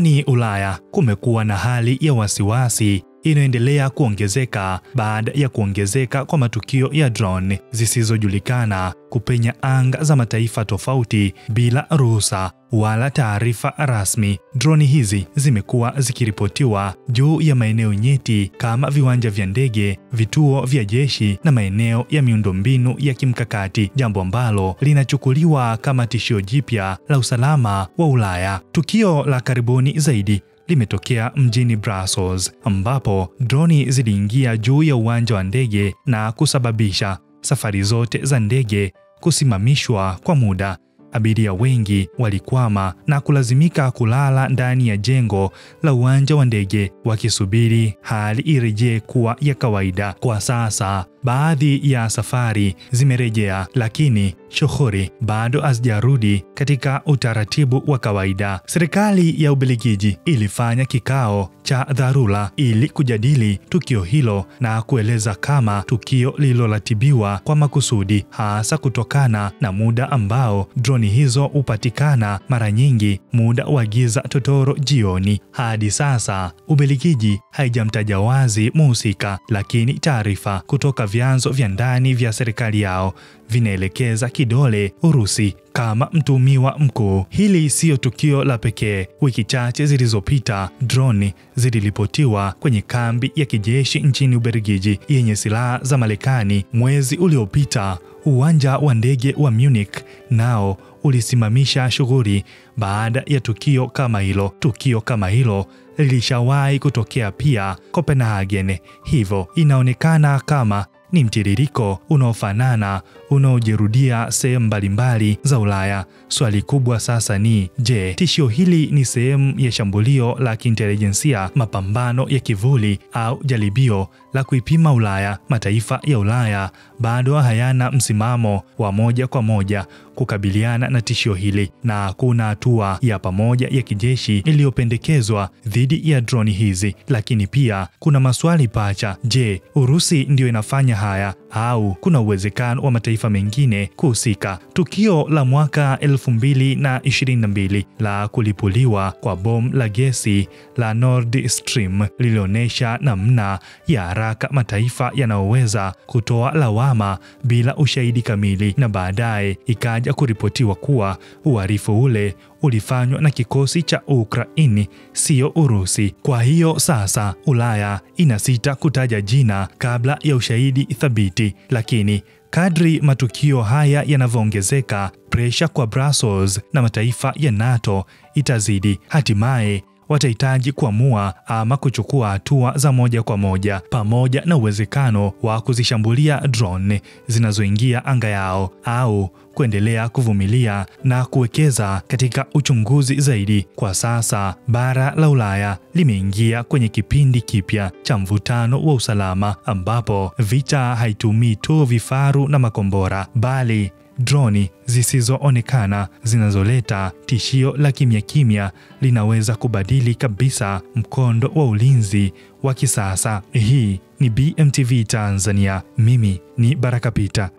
Barani Ulaya kumekuwa na hali ya wasiwasi inaendelea kuongezeka baada ya kuongezeka kwa matukio ya drone zisizojulikana kupenya anga za mataifa tofauti bila ruhusa wala taarifa rasmi. Drone hizi zimekuwa zikiripotiwa juu ya maeneo nyeti kama viwanja vya ndege, vituo vya jeshi na maeneo ya miundombinu ya kimkakati, jambo ambalo linachukuliwa kama tishio jipya la usalama wa Ulaya. Tukio la karibuni zaidi limetokea mjini Brussels, ambapo droni ziliingia juu ya uwanja wa ndege na kusababisha safari zote za ndege kusimamishwa kwa muda. Abiria wengi walikwama na kulazimika kulala ndani ya jengo la uwanja wa ndege wakisubiri hali irejee kuwa ya kawaida. Kwa sasa baadhi ya safari zimerejea, lakini shughuli bado hazijarudi katika utaratibu wa kawaida. Serikali ya Ubelgiji ilifanya kikao cha dharura ili kujadili tukio hilo na kueleza kama tukio lililoratibiwa kwa makusudi, hasa kutokana na muda ambao droni hizo hupatikana, mara nyingi muda wa giza totoro jioni. Hadi sasa Ubelgiji haijamtaja wazi mhusika, lakini taarifa kutoka vyanzo vya ndani vya serikali yao vinaelekeza kidole Urusi kama mtuhumiwa mkuu. Hili siyo tukio la pekee. Wiki chache zilizopita, droni ziliripotiwa kwenye kambi ya kijeshi nchini Ubelgiji yenye silaha za Marekani. Mwezi uliopita, uwanja wa ndege wa Munich nao ulisimamisha shughuli baada ya tukio kama hilo. Tukio kama hilo lilishawahi kutokea pia Copenhagen, hivyo inaonekana kama ni mtiririko unaofanana unaojirudia sehemu mbalimbali za Ulaya. Swali kubwa sasa ni, je, tishio hili ni sehemu ya shambulio la kiintelijensia, mapambano ya kivuli, au jaribio la kuipima Ulaya? Mataifa ya Ulaya bado hayana msimamo wa moja kwa moja kukabiliana na tishio hili, na kuna hatua ya pamoja ya kijeshi iliyopendekezwa dhidi ya droni hizi. Lakini pia kuna maswali pacha. Je, Urusi ndio inafanya haya au kuna uwezekano wa mataifa mengine kuhusika? Tukio la mwaka 2022 la kulipuliwa kwa bomu la gesi la Nord Stream lilionyesha namna ya haraka mataifa yanayoweza kutoa lawama bila ushahidi kamili, na baadaye ikaja kuripotiwa kuwa uhalifu ule ulifanywa na kikosi cha Ukraini, sio Urusi. Kwa hiyo sasa Ulaya inasita kutaja jina kabla ya ushahidi thabiti, lakini kadri matukio haya yanavyoongezeka, presha kwa Brussels na mataifa ya NATO itazidi. Hatimaye watahitaji kuamua ama kuchukua hatua za moja kwa moja, pamoja na uwezekano wa kuzishambulia drone zinazoingia anga yao, au kuendelea kuvumilia na kuwekeza katika uchunguzi zaidi. Kwa sasa bara la Ulaya limeingia kwenye kipindi kipya cha mvutano wa usalama, ambapo vita haitumii tu vifaru na makombora, bali droni zisizoonekana zinazoleta tishio la kimya kimya linaweza kubadili kabisa mkondo wa ulinzi wa kisasa. Hii ni BMTV Tanzania. Mimi ni Baraka Peter.